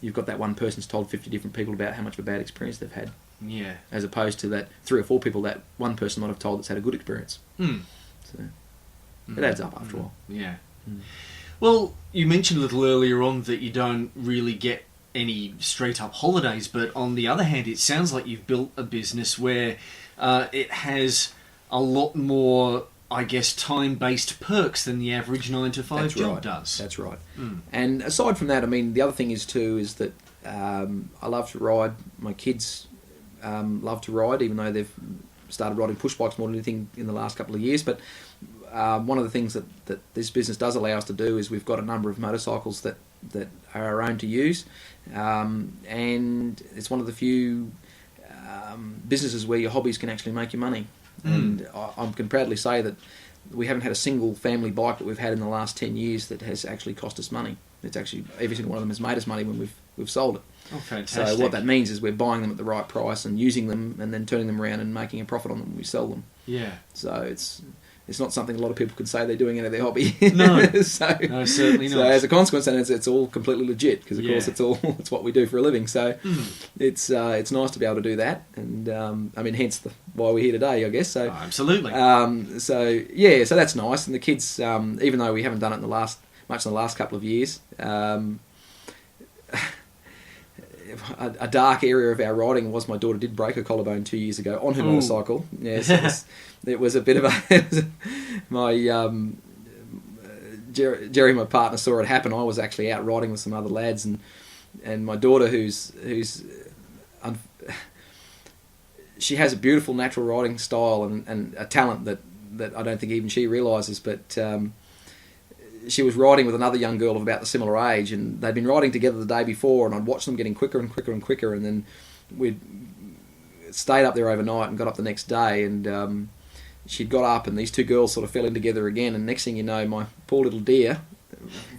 that one person's told 50 different people about how much of a bad experience they've had. Yeah. As opposed to that 3 or 4 people that one person might have told that's had a good experience. So it adds up after a while. Yeah. Well, you mentioned a little earlier on that you don't really get any straight up holidays, but on the other hand, it sounds like you've built a business where it has a lot more, I guess, time-based perks than the average 9-to-5 job does. That's right. And aside from that, the other thing is that I love to ride. My kids love to ride, even though they've started riding push bikes more than anything in the last couple of years. But one of the things that this business does allow us to do is we've got a number of motorcycles that are our own to use, and it's one of the few businesses where your hobbies can actually make you money. And I can proudly say that we haven't had a single family bike that we've had in the last 10 years that has actually cost us money. It's actually, every single one of them has made us money when we've sold it. Oh, fantastic. So what that means is we're buying them at the right price and using them and then turning them around and making a profit on them when we sell them. Yeah. So it's not something a lot of people can say they're doing out of their hobby. No. No, certainly not. So as a consequence, and it's all completely legit because of course it's what we do for a living. So it's nice to be able to do that, and hence why we're here today, I guess. So absolutely. So that's nice, and the kids, even though we haven't done it in the last couple of years. A dark area of our riding was my daughter did break her collarbone 2 years ago on her motorcycle. Yes, it was a bit of Jerry, my partner, saw it happen. I was actually out riding with some other lads, and my daughter, she has a beautiful natural riding style and a talent that I don't think even she realises, but she was riding with another young girl of about the similar age, and they'd been riding together the day before, and I'd watched them getting quicker and quicker and quicker, and then we'd stayed up there overnight and got up the next day, and she'd got up, and these two girls sort of fell in together again, and next thing you know, my poor little dear,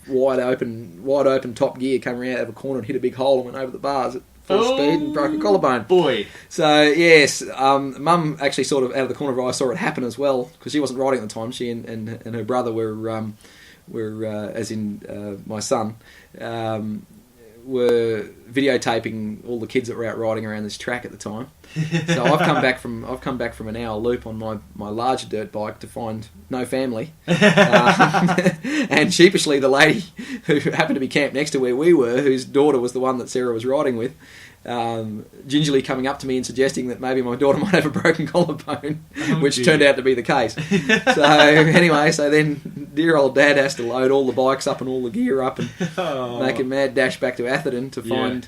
wide open top gear, came around out of a corner and hit a big hole and went over the bars at full speed and broke a collarbone. Boy. So yes, Mum actually sort of out of the corner of her eye saw it happen as well, because she wasn't riding at the time. She and her brother were as in my son, were videotaping all the kids that were out riding around this track at the time. So I've come back from an hour loop on my larger dirt bike to find no family, and sheepishly the lady who happened to be camped next to where we were, whose daughter was the one that Sarah was riding with, gingerly coming up to me and suggesting that maybe my daughter might have a broken collarbone, which turned out to be the case. So anyway, so then dear old Dad has to load all the bikes up and all the gear up and make a mad dash back to Atherton to find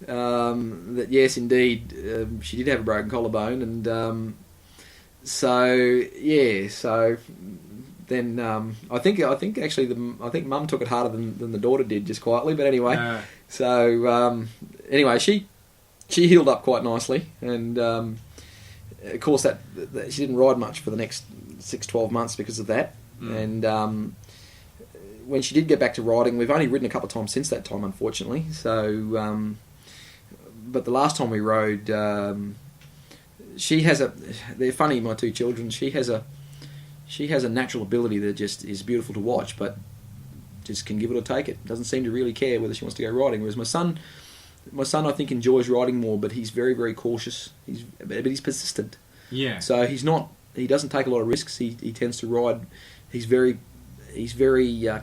that yes, indeed, she did have a broken collarbone, and so then I think Mum took it harder than the daughter did, just quietly. But anyway, anyway, she healed up quite nicely, and of course that she didn't ride much for the next 6-12 months because of that. And when she did get back to riding, we've only ridden a couple of times since that time, unfortunately. So, but the last time we rode, they're funny, my two children. She has a natural ability that just is beautiful to watch, but just can give it or take it. Doesn't seem to really care whether she wants to go riding. Whereas my son I think enjoys riding more, but he's very, very cautious. But he's persistent. Yeah. So he doesn't take a lot of risks. He tends to ride. He's very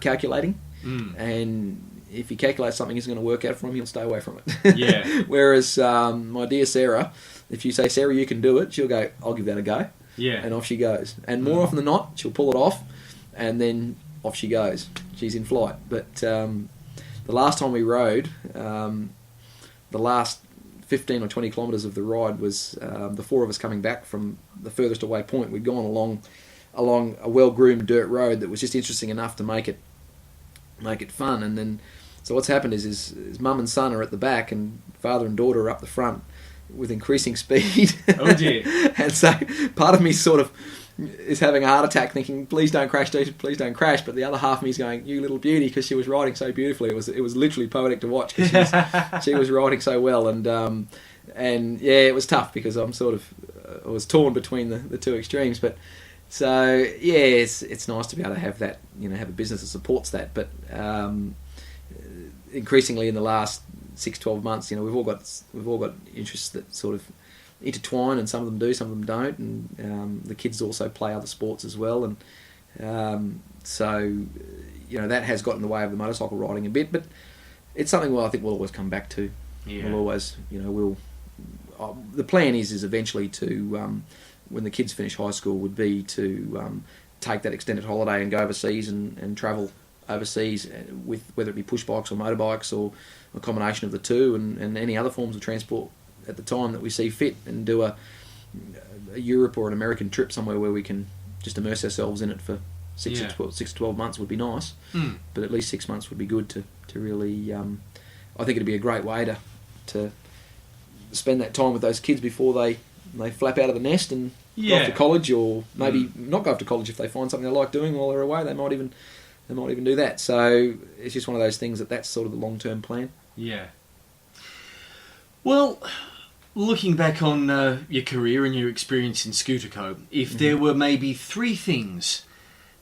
calculating, and if he calculates something isn't going to work out for him, he'll stay away from it. Yeah. Whereas my dear Sarah, if you say, Sarah, you can do it, she'll go, I'll give that a go. Yeah. And off she goes. And more often than not, she'll pull it off, and then off she goes. She's in flight. But the last time we rode, the last 15 or 20 kilometres of the ride was the four of us coming back from the furthest away point. We'd gone along a well-groomed dirt road that was just interesting enough to make it fun. And then, so what's happened is Mum and son are at the back, and father and daughter are up the front with increasing speed. Oh dear! And so part of me sort of is having a heart attack, thinking, "Please don't crash, please don't crash." But the other half of me is going, "You little beauty," because she was riding so beautifully. It was literally poetic to watch because she was riding so well. And yeah, it was tough because I was torn between the two extremes. But so yeah, it's nice to be able to have that, have a business that supports that. But increasingly in the last 6-12 months, we've all got interests that sort of intertwine, and some of them do, some of them don't, and the kids also play other sports as well, and so that has got in the way of the motorcycle riding a bit, but it's something I think we'll always come back to. Yeah. We'll always, the plan is eventually to, when the kids finish high school, would be to take that extended holiday and go overseas and travel overseas with whether it be push bikes or motorbikes or a combination of the two, and any other forms of transport at the time that we see fit, and do a Europe or an American trip somewhere where we can just immerse ourselves in it for 6 to 12 months would be nice. But at least 6 months would be good to really, I think it'd be a great way to spend that time with those kids before they flap out of the nest and go off to college, or maybe not go off to college if they find something they like doing while they're away. They might even do that. So it's just one of those things that's sort of the long-term plan. Yeah. Well, looking back on your career and your experience in ScootaCo, if there were maybe 3 things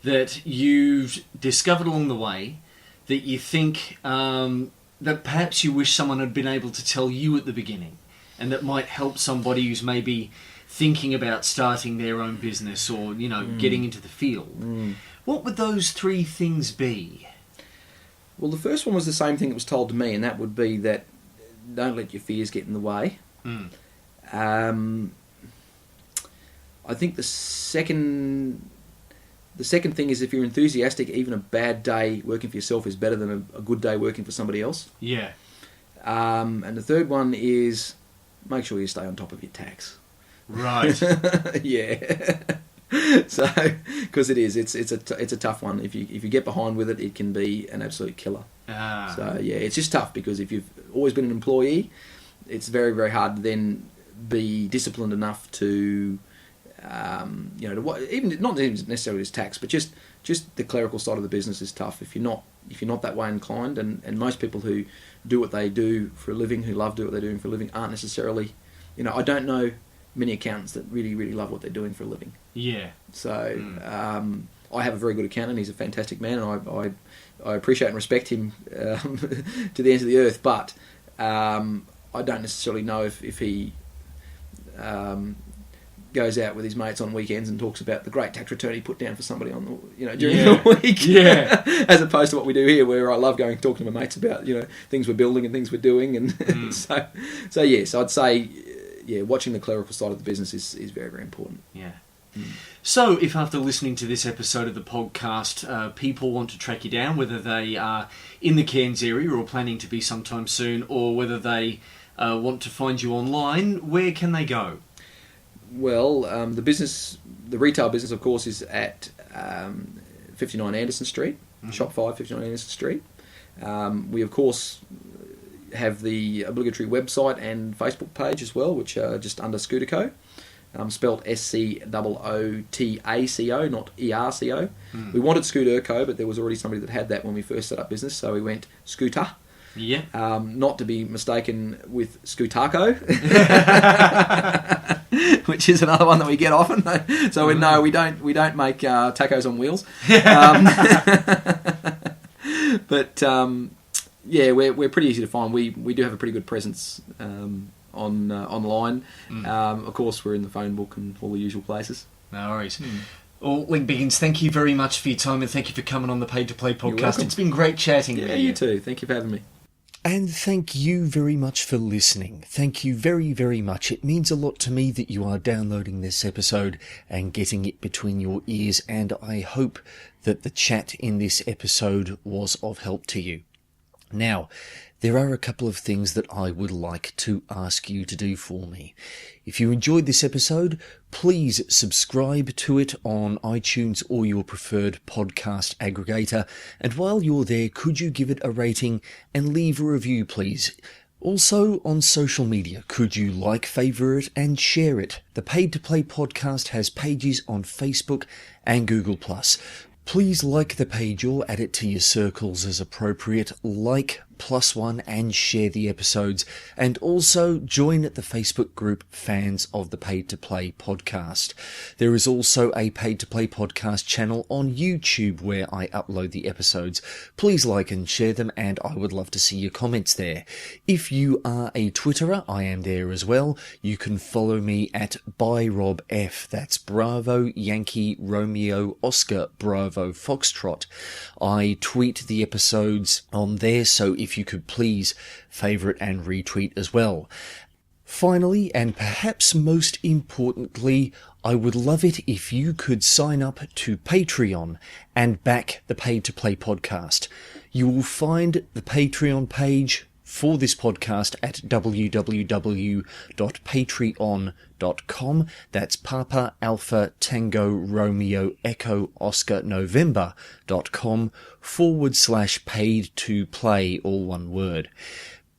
that you've discovered along the way that you think that perhaps you wish someone had been able to tell you at the beginning, and that might help somebody who's maybe thinking about starting their own business or, getting into the field, what would those 3 things be? Well, the first one was the same thing that was told to me, and that would be that don't let your fears get in the way. I think the second thing is, if you're enthusiastic, even a bad day working for yourself is better than a good day working for somebody else. Yeah. And the third one is make sure you stay on top of your tax. Right. Yeah. So, because it's a tough one. If you get behind with it, it can be an absolute killer. So yeah, it's just tough, because if you've always been an employee, it's very, very hard to then be disciplined enough to, even not necessarily as tax, but just the clerical side of the business is tough if you're not that way inclined. And most people who do what they do for a living, who love doing what they're doing for a living, aren't necessarily, I don't know many accountants that really, really love what they're doing for a living. Yeah. So I have a very good accountant. He's a fantastic man, and I appreciate and respect him to the ends of the earth. But I don't necessarily know if he goes out with his mates on weekends and talks about the great tax return he put down for somebody on the during the week. Yeah. As opposed to what we do here, where I love going and talking to my mates about things we're building and things we're doing, and so yes, I'd say watching the clerical side of the business is very, very important. Yeah. So, if after listening to this episode of the podcast, people want to track you down, whether they are in the Cairns area or planning to be sometime soon, or whether they want to find you online, where can they go? Well, the retail business, of course, is at 59 Anderson Street, Shop 5, 59 Anderson Street. We, of course, have the obligatory website and Facebook page as well, which are just under ScootaCo. Spelt SCOOTACO, not ERCO. We wanted ScootaCo, but there was already somebody that had that when we first set up business, so we went Scooter. Yeah. Not to be mistaken with ScootaCo, which is another one that we get often. So no, we don't make tacos on wheels. But we're pretty easy to find. We do have a pretty good presence online. Of course, we're in the phone book and all the usual places. No worries. Well, Linc Biggins, thank you very much for your time, and thank you for coming on the Paid to Play podcast. It's been great chatting with you. Yeah, you too. Thank you for having me. And thank you very much for listening. Thank you very, very much. It means a lot to me that you are downloading this episode and getting it between your ears, and I hope that the chat in this episode was of help to you. Now, there are a couple of things that I would like to ask you to do for me. If you enjoyed this episode, please subscribe to it on iTunes or your preferred podcast aggregator. And while you're there, could you give it a rating and leave a review, please? Also, on social media, could you like, favourite and share it? The Paid to Play podcast has pages on Facebook and Google+. Please like the page or add it to your circles as appropriate. Like +1 and share the episodes. And also join the Facebook group Fans of the Paid to Play podcast. There is also a Paid to Play podcast channel on YouTube where I upload the episodes. Please like and share them, and I would love to see your comments there. If you are a Twitterer, I am there as well. You can follow me at ByRobF. That's Bravo Yankee Romeo Oscar Bravo Foxtrot. I tweet the episodes on there, so if you could please favourite and retweet as well. Finally, and perhaps most importantly, I would love it if you could sign up to Patreon and back the Paid to Play podcast. You will find the Patreon page for this podcast at www.patreon.com. That's Papa Alpha Tango Romeo Echo Oscar November.com /paid to play, all one word.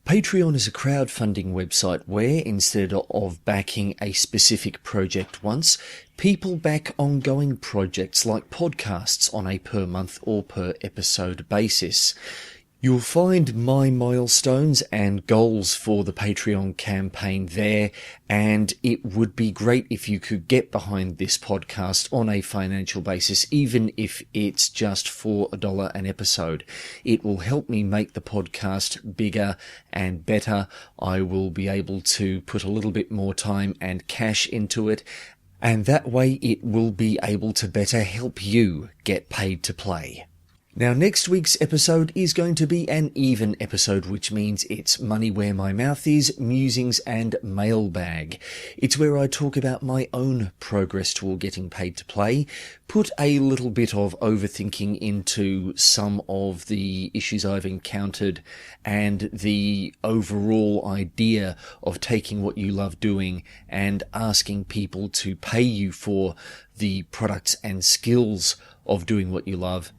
Patreon is a crowdfunding website where, instead of backing a specific project once, people back ongoing projects like podcasts on a per month or per episode basis. You'll find my milestones and goals for the Patreon campaign there, and it would be great if you could get behind this podcast on a financial basis, even if it's just for $1 an episode. It will help me make the podcast bigger and better. I will be able to put a little bit more time and cash into it, and that way it will be able to better help you get paid to play. Now, next week's episode is going to be an even episode, which means it's Money Where My Mouth Is, Musings and Mailbag. It's where I talk about my own progress toward getting paid to play, put a little bit of overthinking into some of the issues I've encountered, and the overall idea of taking what you love doing and asking people to pay you for the products and skills of doing what you love.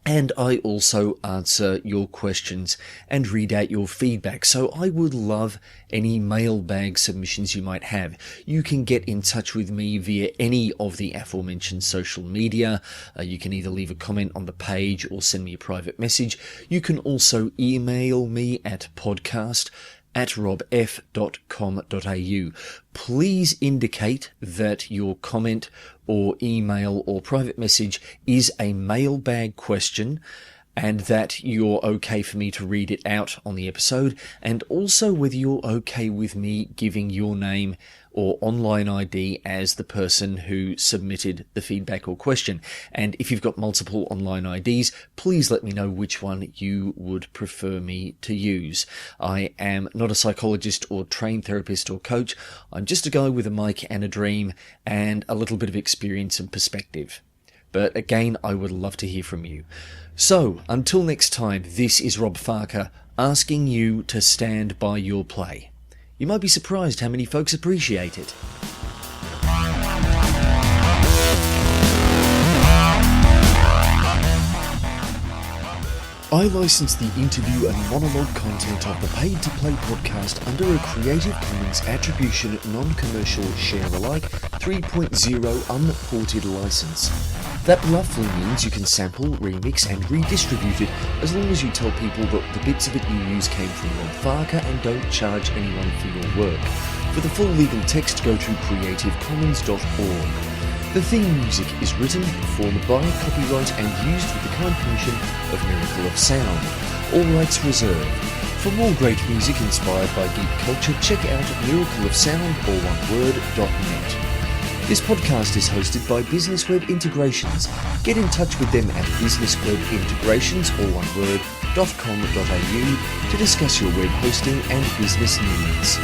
And I also answer your questions and read out your feedback. So I would love any mailbag submissions you might have. You can get in touch with me via any of the aforementioned social media. You can either leave a comment on the page or send me a private message. You can also email me at podcast@robf.com.au. Please indicate that your comment or email or private message is a mailbag question, and that you're okay for me to read it out on the episode, and also whether you're okay with me giving your name or online ID as the person who submitted the feedback or question. And if you've got multiple online IDs, please let me know which one you would prefer me to use. I am not a psychologist or trained therapist or coach. I'm just a guy with a mic and a dream and a little bit of experience and perspective. But again, I would love to hear from you. So, until next time, this is Rob Farker asking you to stand by your play. You might be surprised how many folks appreciate it. I license the interview and monologue content of the Paid to Play podcast under a Creative Commons Attribution Non-Commercial Share-alike 3.0 unported license. That roughly means you can sample, remix and redistribute it as long as you tell people that the bits of it you use came from Rob Farker and don't charge anyone for your work. For the full legal text, go to creativecommons.org. The theme music is written, performed by, copyright and used with the kind permission of Miracle of Sound. All rights reserved. For more great music inspired by geek culture, check out miracleofsound.net. This podcast is hosted by Business Web Integrations. Get in touch with them at businesswebintegrations.com.au to discuss your web hosting and business needs.